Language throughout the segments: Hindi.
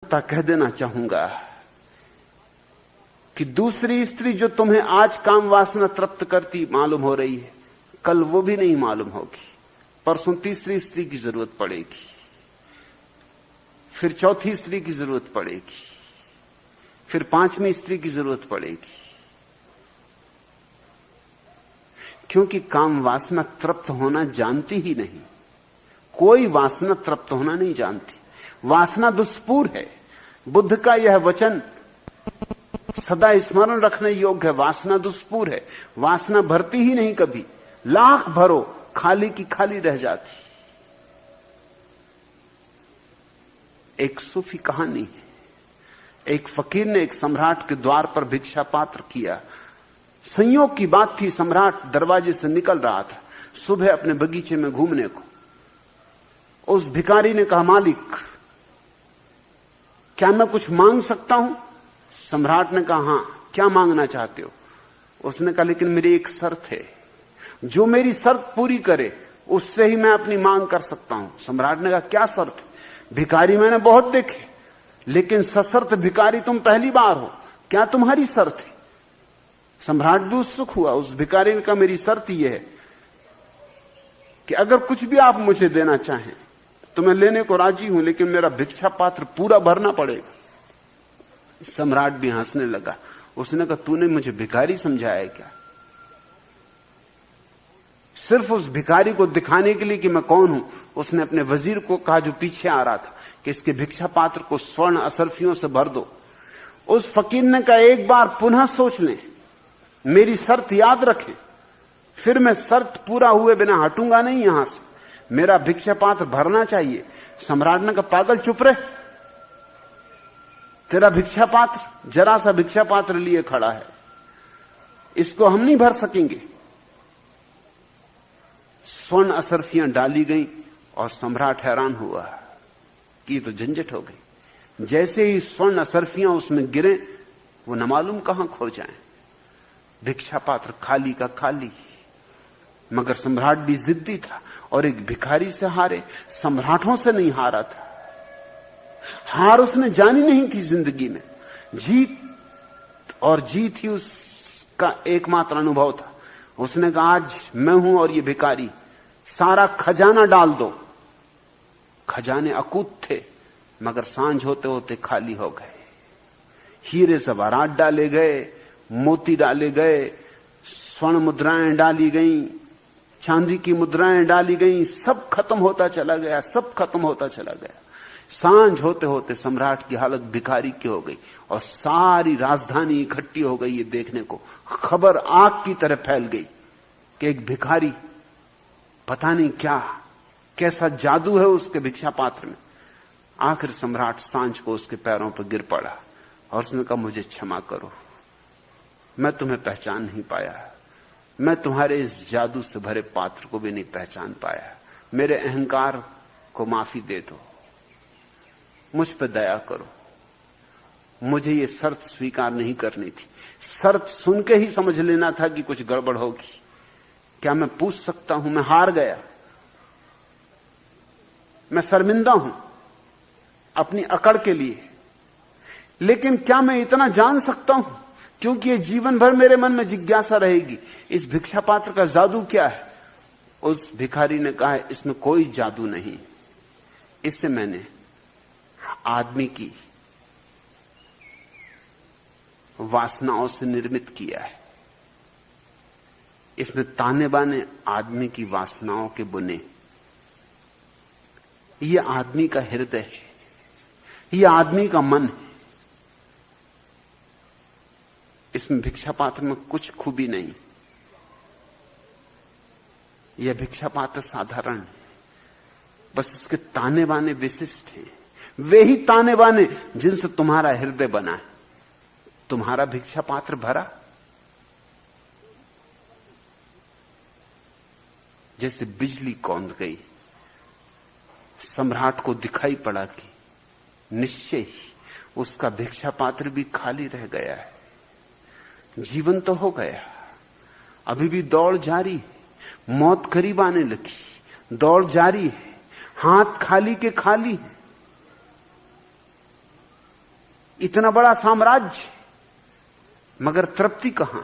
सकता कह देना चाहूंगा कि दूसरी स्त्री जो तुम्हें आज काम वासना तृप्त करती मालूम हो रही है, कल वो भी नहीं मालूम होगी। परसों तीसरी स्त्री की जरूरत पड़ेगी, फिर चौथी स्त्री की जरूरत पड़ेगी, फिर पांचवी स्त्री की जरूरत पड़ेगी। क्योंकि काम वासना तृप्त होना जानती ही नहीं। कोई वासना तृप्त होना नहीं जानती। वासना दुष्पूर है। बुद्ध का यह वचन सदा स्मरण रखने योग्य है। वासना दुष्पूर है। वासना भरती ही नहीं कभी। लाख भरो, खाली की खाली रह जाती। एक सूफी कहानी है। एक फकीर ने एक सम्राट के द्वार पर भिक्षा पात्र किया। संयोग की बात थी, सम्राट दरवाजे से निकल रहा था सुबह अपने बगीचे में घूमने को। उस भिखारी ने कहा, मालिक क्या मैं कुछ मांग सकता हूं? सम्राट ने कहा, हां, क्या मांगना चाहते हो? उसने कहा, लेकिन मेरी एक शर्त है, जो मेरी शर्त पूरी करे उससे ही मैं अपनी मांग कर सकता हूं। सम्राट ने कहा, क्या शर्त है? भिखारी मैंने बहुत देखे, लेकिन सशर्त भिखारी तुम पहली बार हो, क्या तुम्हारी शर्त है? सम्राट भी उत्सुक हुआ। उस भिखारी ने कहा, मेरी शर्त यह है कि अगर कुछ भी आप मुझे देना चाहें तो मैं लेने को राजी हूं, लेकिन मेरा भिक्षा पात्र पूरा भरना पड़ेगा। सम्राट भी हंसने लगा। उसने कहा, तूने मुझे भिखारी समझाया क्या? सिर्फ उस भिखारी को दिखाने के लिए कि मैं कौन हूं, उसने अपने वजीर को कहा जो पीछे आ रहा था कि इसके भिक्षा पात्र को स्वर्ण असरफियों से भर दो। उस फकीर ने कहा, एक बार पुनः सोच लें, मेरी शर्त याद रखें, फिर मैं शर्त पूरा हुए बिना हटूंगा नहीं यहां से। मेरा भिक्षा पात्र भरना चाहिए। सम्राट ने कहा, पागल चुप रहे, तेरा भिक्षा पात्र जरा सा भिक्षा पात्र लिए खड़ा है, इसको हम नहीं भर सकेंगे। स्वर्ण असरफियां डाली गई और सम्राट हैरान हुआ कि ये तो झंझट हो गई। जैसे ही स्वर्ण असरफियां उसमें गिरे, वो न मालूम कहां खो जाएं। भिक्षा पात्र खाली का खाली। मगर सम्राट भी जिद्दी था और एक भिखारी से हारे, सम्राटों से नहीं हारा था। हार उसने जानी नहीं थी जिंदगी में। जीत ही उसका एकमात्र अनुभव था। उसने कहा, आज मैं हूं और ये भिखारी, सारा खजाना डाल दो। खजाने अकूत थे, मगर सांझ होते होते खाली हो गए। हीरे जवाहरात डाले गए, मोती डाले गए, स्वर्ण मुद्राएं डाली गईं, चांदी की मुद्राएं डाली गईं, सब खत्म होता चला गया, सब खत्म होता चला गया। सांझ होते होते सम्राट की हालत भिखारी की हो गई और सारी राजधानी इकट्ठी हो गई ये देखने को। खबर आग की तरह फैल गई कि एक भिखारी, पता नहीं क्या, कैसा जादू है उसके भिक्षा पात्र में। आखिर सम्राट सांझ को उसके पैरों पर गिर पड़ा और उसने कहा, मुझे क्षमा करो, मैं तुम्हें पहचान नहीं पाया, मैं तुम्हारे इस जादू से भरे पात्र को भी नहीं पहचान पाया। मेरे अहंकार को माफी दे दो, मुझ पर दया करो। मुझे ये शर्त स्वीकार नहीं करनी थी। शर्त सुन के ही समझ लेना था कि कुछ गड़बड़ होगी। क्या मैं पूछ सकता हूं? मैं हार गया, मैं शर्मिंदा हूं अपनी अकड़ के लिए। लेकिन क्या मैं इतना जान सकता हूं, क्योंकि ये जीवन भर मेरे मन में जिज्ञासा रहेगी, इस भिक्षा पात्र का जादू क्या है? उस भिखारी ने कहा, इसमें कोई जादू नहीं, इससे मैंने आदमी की वासनाओं से निर्मित किया है। इसमें ताने बाने आदमी की वासनाओं के बुने। यह आदमी का हृदय है, यह आदमी का मन है। इसमें भिक्षा पात्र में कुछ खूबी नहीं। यह भिक्षा पात्र साधारण है, बस इसके ताने बाने विशिष्ट हैं। वे ही ताने बाने जिनसे तुम्हारा हृदय बना है। तुम्हारा भिक्षा पात्र भरा? जैसे बिजली कौंध गई, सम्राट को दिखाई पड़ा कि निश्चय ही उसका भिक्षा पात्र भी खाली रह गया है। जीवन तो हो गया, अभी भी दौड़ जारी है। मौत करीब आने लगी, दौड़ जारी है। हाथ खाली के खाली है। इतना बड़ा साम्राज्य, मगर तृप्ति कहां?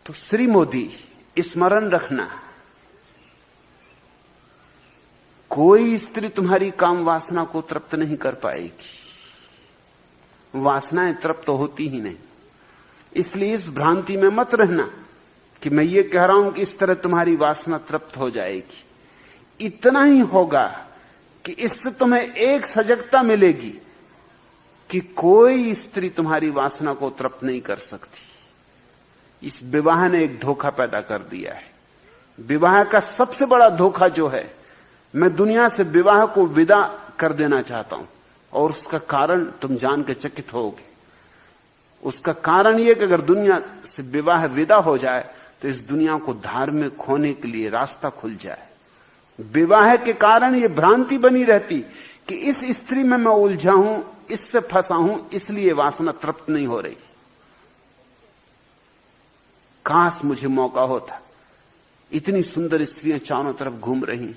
तो श्री मोदी, स्मरण रखना, कोई स्त्री तुम्हारी काम वासना को तृप्त नहीं कर पाएगी। वासनाएं तृप्त होती ही नहीं। इसलिए इस भ्रांति में मत रहना कि मैं ये कह रहा हूं कि इस तरह तुम्हारी वासना तृप्त हो जाएगी। इतना ही होगा कि इससे तुम्हें एक सजगता मिलेगी कि कोई स्त्री तुम्हारी वासना को तृप्त नहीं कर सकती। इस विवाह ने एक धोखा पैदा कर दिया है। विवाह का सबसे बड़ा धोखा जो है, मैं दुनिया से विवाह को विदा कर देना चाहता हूं, और उसका कारण तुम जान के चकित होगे। उसका कारण यह कि अगर दुनिया से विवाह विदा हो जाए तो इस दुनिया को धार्मिक होने के लिए रास्ता खुल जाए। विवाह के कारण यह भ्रांति बनी रहती कि इस स्त्री में मैं उलझा हूं, इससे फंसा हूं, इसलिए वासना तृप्त नहीं हो रही। काश मुझे मौका होता, इतनी सुंदर स्त्रियां चारों तरफ घूम रही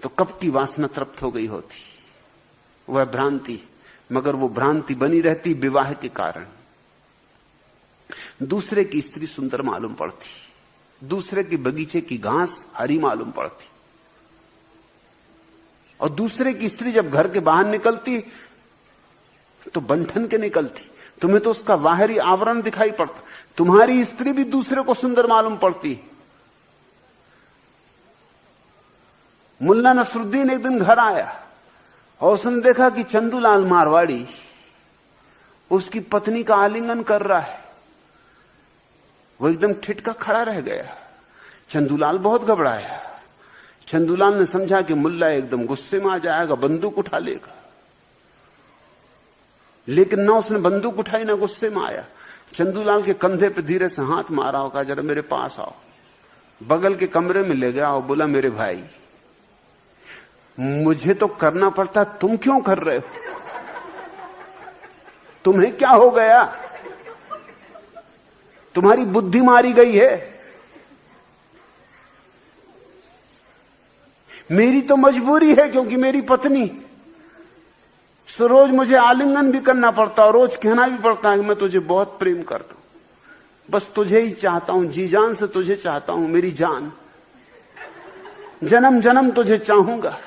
तो कब की वासना तृप्त हो गई होती। वह भ्रांति, मगर वो भ्रांति बनी रहती विवाह के कारण। दूसरे की स्त्री सुंदर मालूम पड़ती, दूसरे के बगीचे की घास हरी मालूम पड़ती, और दूसरे की स्त्री जब घर के बाहर निकलती तो बंठन के निकलती। तुम्हें तो उसका बाहरी आवरण दिखाई पड़ता। तुम्हारी स्त्री भी दूसरे को सुंदर मालूम पड़ती। मुल्ला नसरुद्दीन एक दिन घर आया और उसने देखा कि चंदूलाल मारवाड़ी उसकी पत्नी का आलिंगन कर रहा है। वो एकदम ठिठका खड़ा रह गया। चंदूलाल बहुत घबराया। चंदूलाल ने समझा कि मुल्ला एकदम गुस्से में आ जाएगा, बंदूक उठा लेगा, लेकिन ना उसने बंदूक उठाई ना गुस्से में आया। चंदूलाल के कंधे पे धीरे से हाथ मारा और कहा, जरा मेरे पास आओ। बगल के कमरे में ले गया और बोला, मेरे भाई, मुझे तो करना पड़ता, तुम क्यों कर रहे हो? तुम्हें क्या हो गया? तुम्हारी बुद्धि मारी गई है? मेरी तो मजबूरी है, क्योंकि मेरी पत्नी, सो रोज मुझे आलिंगन भी करना पड़ता और रोज कहना भी पड़ता है कि मैं तुझे बहुत प्रेम करता हूं, बस तुझे ही चाहता हूं, जी जान से तुझे चाहता हूं, मेरी जान, जन्म जन्म तुझे चाहूंगा।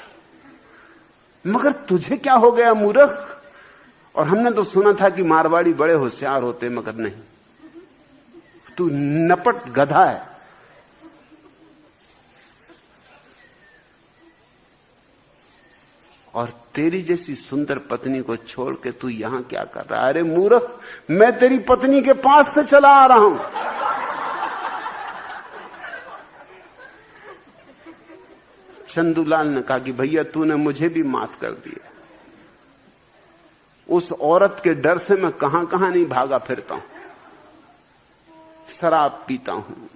मगर तुझे क्या हो गया मूर्ख? और हमने तो सुना था कि मारवाड़ी बड़े होशियार होते, मगर नहीं, तू नपट गधा है। और तेरी जैसी सुंदर पत्नी को छोड़ के तू यहां क्या कर रहा है? अरे मूर्ख, मैं तेरी पत्नी के पास से चला आ रहा हूं। चंदूलाल ने कहा कि भैया तूने मुझे भी माफ कर दिया। उस औरत के डर से मैं कहां कहां नहीं भागा फिरता हूं, शराब पीता हूं,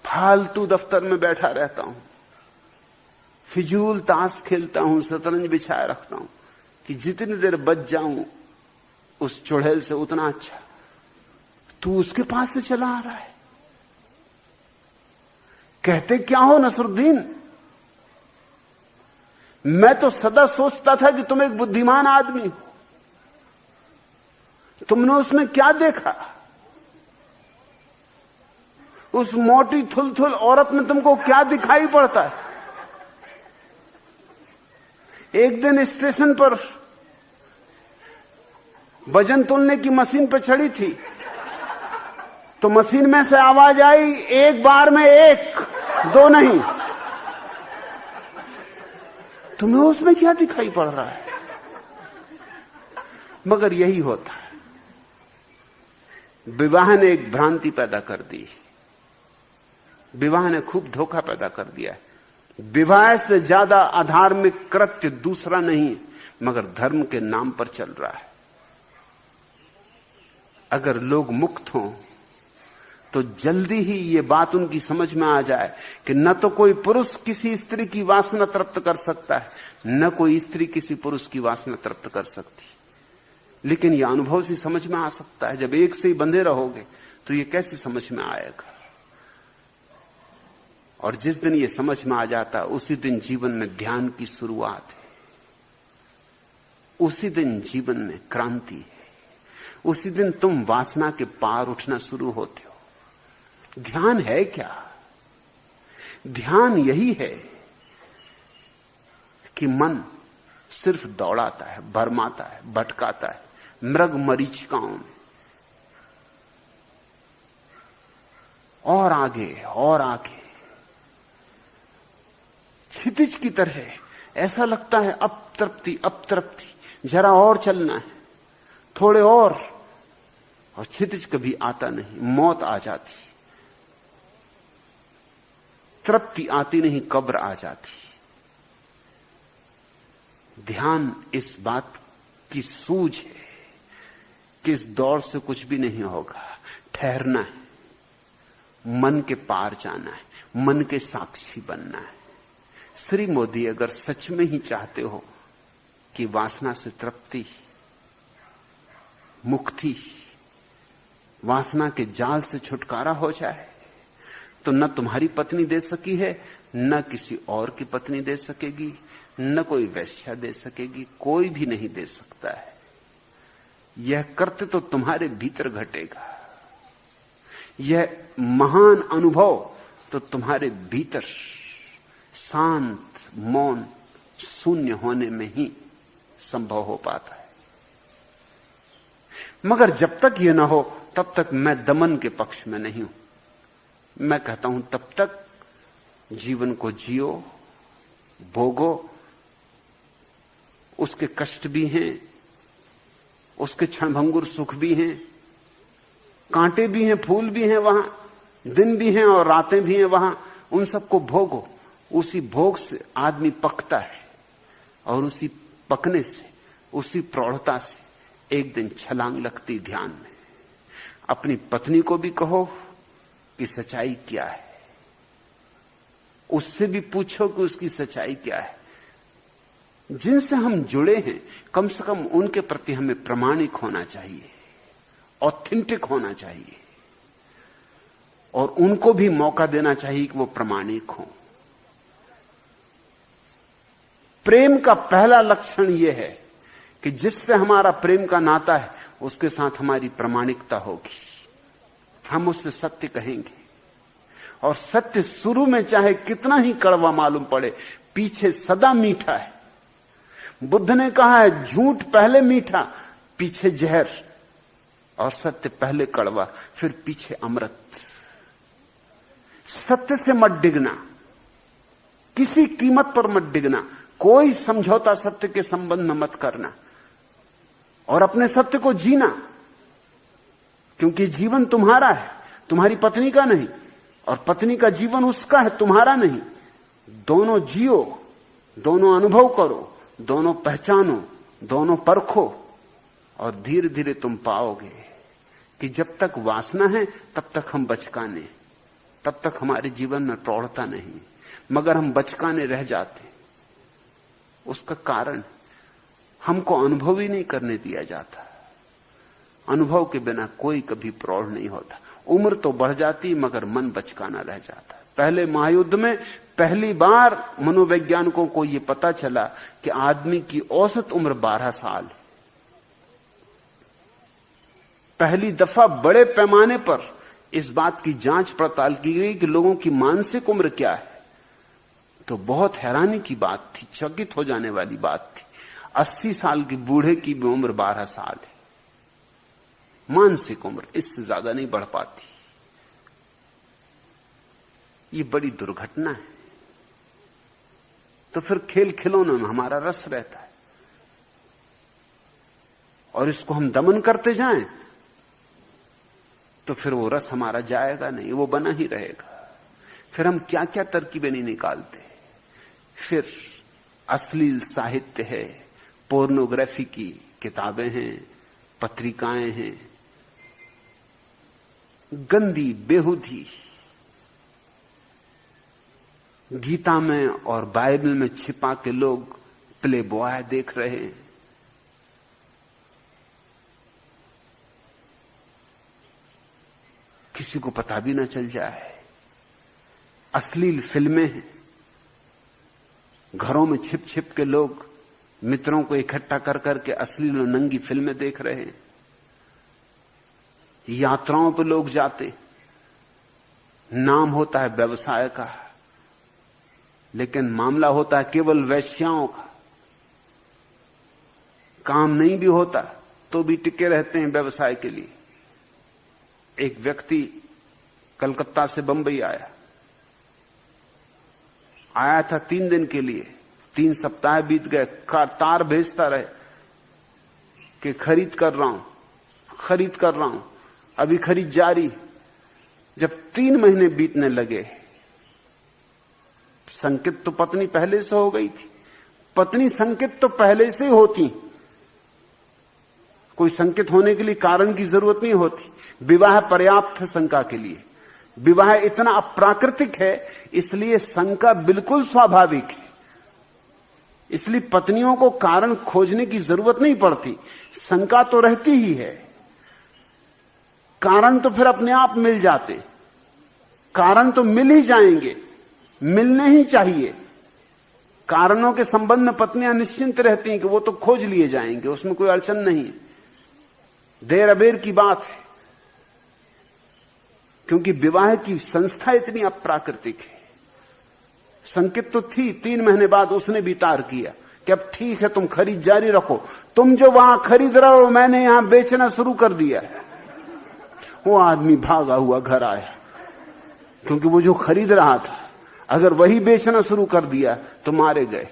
फालतू दफ्तर में बैठा रहता हूं, फिजूल ताश खेलता हूं, शतरंज बिछाए रखता हूं कि जितनी देर बच जाऊं उस चुड़ैल से उतना अच्छा। तू उसके पास से चला आ रहा है। कहते क्या हो नसरुद्दीन? मैं तो सदा सोचता था कि तुम एक बुद्धिमान आदमी हो। तुमने उसमें क्या देखा? उस मोटी थुलथुल औरत में तुमको क्या दिखाई पड़ता है? एक दिन स्टेशन पर वजन तोलने की मशीन पर चढ़ी थी, तो मशीन में से आवाज आई, एक बार में एक, दो नहीं। तुम्हें उसमें क्या दिखाई पड़ रहा है? मगर यही होता है। विवाह ने एक भ्रांति पैदा कर दी। विवाह ने खूब धोखा पैदा कर दिया है। विवाह से ज्यादा अधार्मिक कृत्य दूसरा नहीं, मगर धर्म के नाम पर चल रहा है। अगर लोग मुक्त हों तो जल्दी ही ये बात उनकी समझ में आ जाए कि न तो कोई पुरुष किसी स्त्री की वासना तृप्त कर सकता है, न कोई स्त्री किसी पुरुष की वासना तृप्त कर सकती। लेकिन यह अनुभव से समझ में आ सकता है। जब एक से ही बंधे रहोगे तो ये कैसे समझ में आएगा? और जिस दिन ये समझ में आ जाता है उसी दिन जीवन में ध्यान की शुरुआत है। उसी दिन जीवन में क्रांति है। उसी दिन तुम वासना के पार उठना शुरू होते हो। ध्यान है क्या? ध्यान यही है कि मन सिर्फ दौड़ाता है, भरमाता है, भटकाता है मृग मरीचिकाओं में, और आगे और आगे, क्षितिज की तरह। ऐसा लगता है अब तृप्ति, अब तृप्ति, जरा और चलना है, थोड़े और क्षितिज कभी आता नहीं, मौत आ जाती, तृप्ति आती नहीं, कब्र आ जाती। ध्यान इस बात की सूझ है कि इस दौड़ से कुछ भी नहीं होगा, ठहरना है, मन के पार जाना है, मन के साक्षी बनना है। श्री मोदी अगर सच में ही चाहते हो कि वासना से तृप्ति, मुक्ति, वासना के जाल से छुटकारा हो जाए, तो न तुम्हारी पत्नी दे सकी है, न किसी और की पत्नी दे सकेगी, न कोई वैश्या दे सकेगी, कोई भी नहीं दे सकता है। यह कर्त्य तो तुम्हारे भीतर घटेगा। यह महान अनुभव तो तुम्हारे भीतर शांत, मौन, शून्य होने में ही संभव हो पाता है। मगर जब तक यह ना हो तब तक मैं दमन के पक्ष में नहीं हूं। मैं कहता हूं तब तक जीवन को जियो, भोगो। उसके कष्ट भी हैं, उसके क्षणभंगुर सुख भी हैं, कांटे भी हैं, फूल भी हैं, वहां दिन भी हैं और रातें भी हैं वहां। उन सबको भोगो। उसी भोग से आदमी पकता है और उसी पकने से, उसी प्रौढ़ता से एक दिन छलांग लगती ध्यान में। अपनी पत्नी को भी कहो कि सच्चाई क्या है, उससे भी पूछो कि उसकी सच्चाई क्या है। जिनसे हम जुड़े हैं कम से कम उनके प्रति हमें प्रामाणिक होना चाहिए, ऑथेंटिक होना चाहिए, और उनको भी मौका देना चाहिए कि वो प्रामाणिक हों। प्रेम का पहला लक्षण यह है कि जिससे हमारा प्रेम का नाता है उसके साथ हमारी प्रामाणिकता होगी। हम उससे सत्य कहेंगे, और सत्य शुरू में चाहे कितना ही कड़वा मालूम पड़े, पीछे सदा मीठा है। बुद्ध ने कहा है झूठ पहले मीठा, पीछे जहर, और सत्य पहले कड़वा, फिर पीछे अमृत। सत्य से मत डिगना, किसी कीमत पर मत डिगना, कोई समझौता सत्य के संबंध में मत करना, और अपने सत्य को जीना, क्योंकि जीवन तुम्हारा है, तुम्हारी पत्नी का नहीं, और पत्नी का जीवन उसका है, तुम्हारा नहीं। दोनों जियो, दोनों अनुभव करो, दोनों पहचानो, दोनों परखो, और धीरे धीरे तुम पाओगे कि जब तक वासना है तब तक हम बचकाने, तब तक हमारे जीवन में प्रौढ़ता नहीं, मगर हम बचकाने रह जाते। उसका कारण हमको अनुभव ही नहीं करने दिया जाता। अनुभव के बिना कोई कभी प्रौढ़ नहीं होता। उम्र तो बढ़ जाती मगर मन बचकाना रह जाता। पहले महायुद्ध में पहली बार मनोवैज्ञानिकों को यह पता चला कि आदमी की औसत उम्र 12 साल है। पहली दफा बड़े पैमाने पर इस बात की जांच पड़ताल की गई कि लोगों की मानसिक उम्र क्या है, तो बहुत हैरानी की बात थी, चकित हो जाने वाली बात थी। 80 साल के बूढ़े की भी उम्र 12 साल है। मानसिक उम्र इससे ज्यादा नहीं बढ़ पाती। ये बड़ी दुर्घटना है। तो फिर खेल खिलौनों में हमारा रस रहता है, और इसको हम दमन करते जाएं तो फिर वो रस हमारा जाएगा नहीं, वो बना ही रहेगा। फिर हम क्या क्या तरकीबें नहीं निकालते। फिर अश्लील साहित्य है, पोर्नोग्राफी की किताबें हैं, पत्रिकाएं हैं, गंदी बेहुदी। गीता में और बाइबल में छिपा के लोग प्ले बॉय देख रहे हैं। किसी को पता भी ना चल जाए। अश्लील फिल्में हैं, घरों में छिप छिप के लोग मित्रों को इकट्ठा कर करके अश्लील और नंगी फिल्में देख रहे हैं। यात्राओं पर लोग जाते, नाम होता है व्यवसाय का, लेकिन मामला होता है केवल वेश्याओं का। काम नहीं भी होता तो भी टिके रहते हैं व्यवसाय के लिए। एक व्यक्ति कलकत्ता से बंबई आया था 3 दिन के लिए। 3 सप्ताह बीत गए, तार भेजता रहे कि खरीद कर रहा हूं, अभी खरीद जारी। जब 3 महीने बीतने लगे, संकित तो पत्नी पहले से हो गई थी। पत्नी संकित तो पहले से होती, कोई संकित होने के लिए कारण की जरूरत नहीं होती। विवाह पर्याप्त है शंका के लिए। विवाह इतना अप्राकृतिक है, इसलिए शंका बिल्कुल स्वाभाविक है। इसलिए पत्नियों को कारण खोजने की जरूरत नहीं पड़ती, शंका तो रहती ही है। कारण तो फिर अपने आप मिल जाते, कारण तो मिल ही जाएंगे, मिलने ही चाहिए। कारणों के संबंध में पत्नियां निश्चिंत रहती हैं कि वो तो खोज लिए जाएंगे, उसमें कोई अड़चन नहीं है। देर अबेर की बात है, क्योंकि विवाह की संस्था इतनी अप्राकृतिक है। संकित तो थी, 3 महीने बाद उसने भी तार किया कि अब ठीक है, तुम खरीद जारी रखो। तुम जो वहां खरीद रहे हो, मैंने यहां बेचना शुरू कर दिया। वो आदमी भागा हुआ घर आया, क्योंकि वो जो खरीद रहा था अगर वही बेचना शुरू कर दिया तो मारे गए।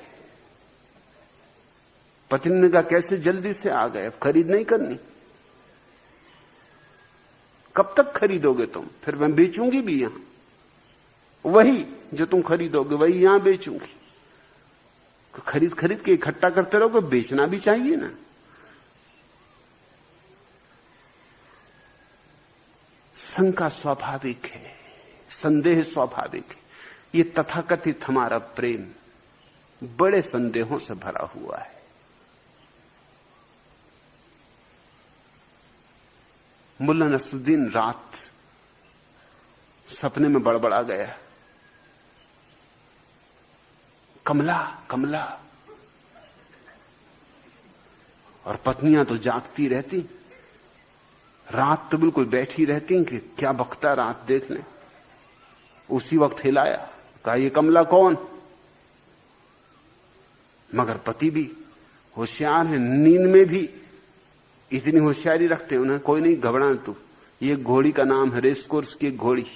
पत्नी ने कहा कैसे जल्दी से आ गए, अब खरीद नहीं करनी। कब तक खरीदोगे तुम? फिर मैं बेचूंगी भी यहां, वही जो तुम खरीदोगे वही यहां बेचूंगी। खरीद खरीद के इकट्ठा करते रहोगे, बेचना भी चाहिए ना। शंका स्वाभाविक है, संदेह स्वाभाविक है। ये तथाकथित हमारा प्रेम बड़े संदेहों से भरा हुआ है। मुल्ला नसरुद्दीन रात सपने में बड़बड़ा गया, कमला कमला, और पत्नियां तो जागती रहती, रात तो बिल्कुल बैठी रहती कि क्या बकता रात देख ले। उसी वक्त हिलाया, कहा ये कमला कौन? मगर पति भी होशियार है, नींद में भी इतनी होशियारी रखते हैं उन्हें, कोई नहीं घबरा तू, ये घोड़ी का नाम है, रेस कोर्स की घोड़ी,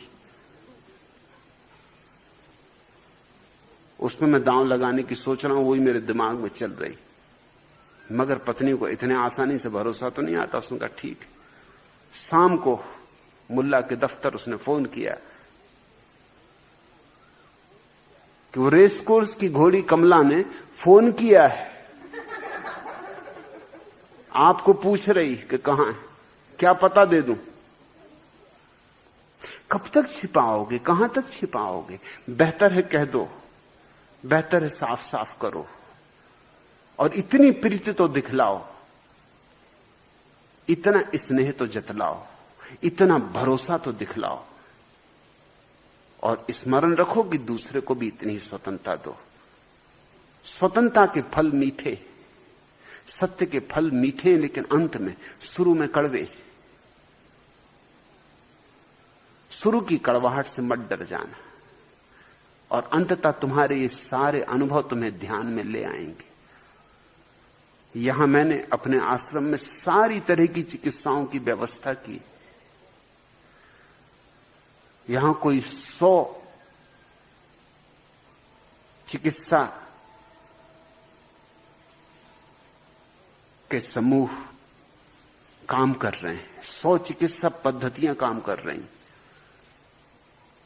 उसमें मैं दांव लगाने की सोच रहा हूं, वही मेरे दिमाग में चल रही। मगर पत्नी को इतने आसानी से भरोसा तो नहीं आता। उसने कहा ठीक है। शाम को मुल्ला के दफ्तर उसने फोन किया कि वो रेस कोर्स की घोड़ी कमला ने फोन किया है, आपको पूछ रही कि कहां है, क्या पता दे दूं? कब तक छिपाओगे, कहां तक छिपाओगे? बेहतर है कह दो, बेहतर है साफ साफ करो, और इतनी प्रीति तो दिखलाओ, इतना स्नेह तो जतलाओ, इतना भरोसा तो दिखलाओ, और स्मरण रखो कि दूसरे को भी इतनी ही स्वतंत्रता दो। स्वतंत्रता के फल मीठे, सत्य के फल मीठे, लेकिन अंत में, शुरू में कड़वे। शुरू की कड़वाहट से मत डर जाना, और अंततः तुम्हारे ये सारे अनुभव तुम्हें ध्यान में ले आएंगे। यहां मैंने अपने आश्रम में सारी तरह की चिकित्साओं की व्यवस्था की। यहां कोई 100 चिकित्सा के समूह काम कर रहे हैं, 100 चिकित्सा पद्धतियां काम कर रही हैं।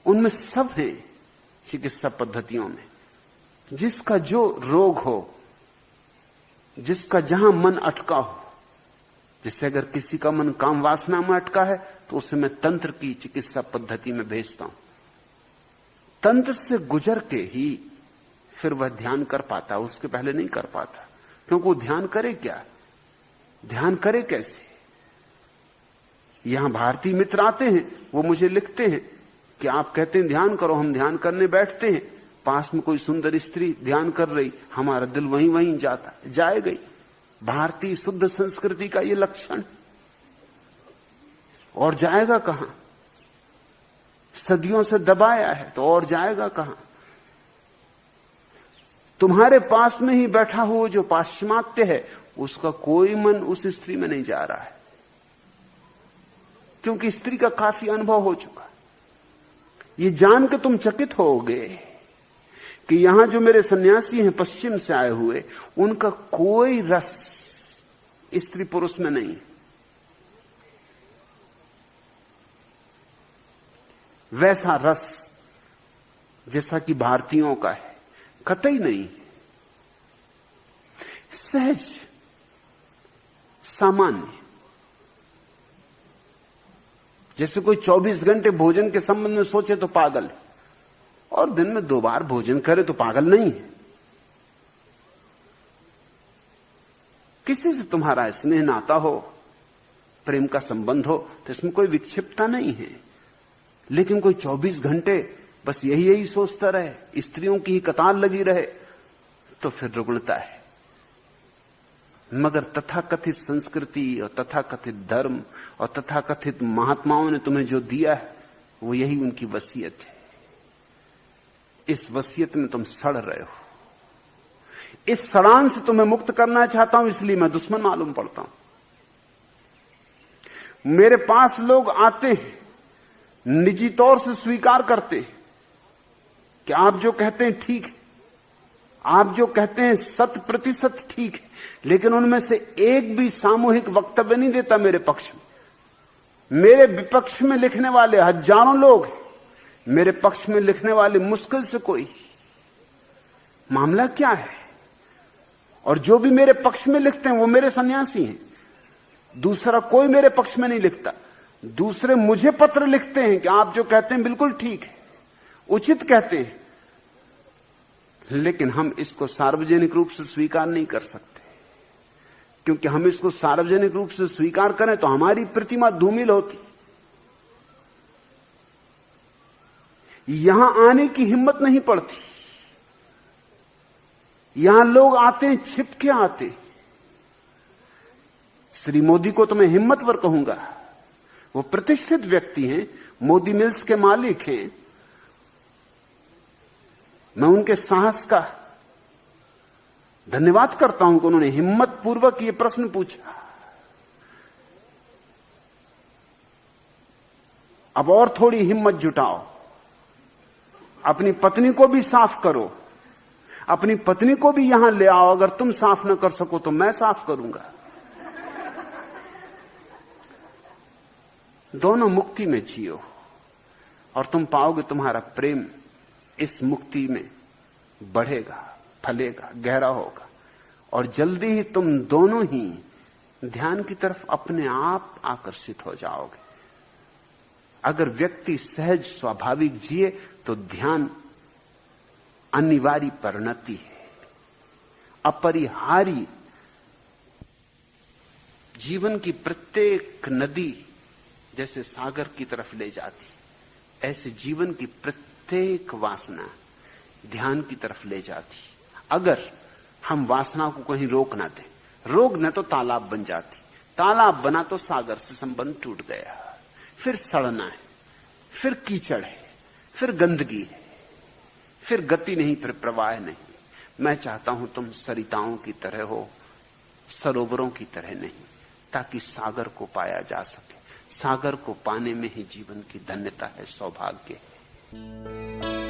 उनमें सब है चिकित्सा पद्धतियों में, जिसका जो रोग हो, जिसका जहां मन अटका हो। जिससे अगर किसी का मन काम वासना में अटका है तो उसे मैं तंत्र की चिकित्सा पद्धति में भेजता हूं। तंत्र से गुजर के ही फिर वह ध्यान कर पाता, उसके पहले नहीं कर पाता। क्योंकि वो ध्यान करे क्या, ध्यान करे कैसे? यहां भारतीय मित्र आते हैं, वो मुझे लिखते हैं कि आप कहते हैं ध्यान करो, हम ध्यान करने बैठते हैं, पास में कोई सुंदर स्त्री ध्यान कर रही, हमारा दिल वहीं वहीं जाता जाएगा ही। भारतीय शुद्ध संस्कृति का यह लक्षण, और जाएगा कहां? सदियों से दबाया है तो और जाएगा कहां? तुम्हारे पास में ही बैठा हुआ जो पाश्चिमात्य है, उसका कोई मन उस स्त्री में नहीं जा रहा है, क्योंकि स्त्री का काफी अनुभव हो चुका। ये जान के तुम चकित होगे कि यहां जो मेरे सन्यासी हैं पश्चिम से आए हुए, उनका कोई रस स्त्री पुरुष में नहीं। वैसा रस जैसा कि भारतीयों का है, कतई नहीं। सहज, सामान्य, जैसे कोई 24 घंटे भोजन के संबंध में सोचे तो पागल है, और दिन में 2 बार भोजन करे तो पागल नहीं है। किसी से तुम्हारा स्नेह नाता हो, प्रेम का संबंध हो, तो इसमें कोई विक्षिप्तता नहीं है। लेकिन कोई 24 घंटे बस यही सोचता रहे, स्त्रियों की ही कतार लगी रहे, तो फिर रुग्णता है। मगर तथाकथित संस्कृति और तथाकथित धर्म और तथाकथित महात्माओं ने तुम्हें जो दिया है, वो यही उनकी वसीयत है। इस वसीयत में तुम सड़ रहे हो। इस सड़ान से तुम्हें मुक्त करना चाहता हूं, इसलिए मैं दुश्मन मालूम पड़ता हूं। मेरे पास लोग आते हैं, निजी तौर से स्वीकार करते हैं कि आप जो कहते हैं ठीक है, आप जो कहते हैं 100% ठीक है, लेकिन उनमें से एक भी सामूहिक वक्तव्य नहीं देता मेरे पक्ष में। मेरे विपक्ष में लिखने वाले हजारों लोग हैं, मेरे पक्ष में लिखने वाले मुश्किल से कोई। मामला क्या है? और जो भी मेरे पक्ष में लिखते हैं वो मेरे सन्यासी हैं, दूसरा कोई मेरे पक्ष में नहीं लिखता। दूसरे मुझे पत्र लिखते हैं कि आप जो कहते हैं बिल्कुल ठीक है, उचित कहते हैं, लेकिन हम इसको सार्वजनिक रूप से स्वीकार नहीं कर सकते, क्योंकि हम इसको सार्वजनिक रूप से स्वीकार करें तो हमारी प्रतिमा धूमिल होती। यहां आने की हिम्मत नहीं पड़ती। यहां लोग आते हैं, छिप के आते। श्री मोदी को तो मैं हिम्मतवर कहूंगा, वो प्रतिष्ठित व्यक्ति हैं, मोदी मिल्स के मालिक हैं। मैं उनके साहस का धन्यवाद करता हूं कि उन्होंने हिम्मत पूर्वक ये प्रश्न पूछा। अब और थोड़ी हिम्मत जुटाओ, अपनी पत्नी को भी साफ करो, अपनी पत्नी को भी यहां ले आओ। अगर तुम साफ न कर सको तो मैं साफ करूंगा। दोनों मुक्ति में जियो और तुम पाओगे तुम्हारा प्रेम इस मुक्ति में बढ़ेगा, फलेगा, गहरा होगा, और जल्दी ही तुम दोनों ही ध्यान की तरफ अपने आप आकर्षित हो जाओगे। अगर व्यक्ति सहज स्वाभाविक जिए तो ध्यान अनिवार्य परिणति है, अपरिहार्य। जीवन की प्रत्येक नदी जैसे सागर की तरफ ले जाती, ऐसे जीवन की प्रत्येक वासना ध्यान की तरफ ले जाती। अगर हम वासना को कहीं रोक ना दें, रोक न तो तालाब बन जाती, तालाब बना तो सागर से संबंध टूट गया। फिर सड़ना है, फिर कीचड़ है, फिर गंदगी है, फिर गति नहीं, फिर प्रवाह नहीं। मैं चाहता हूं तुम सरिताओं की तरह हो, सरोवरों की तरह नहीं, ताकि सागर को पाया जा सके। सागर को पाने में ही जीवन की धन्यता है, सौभाग्य है।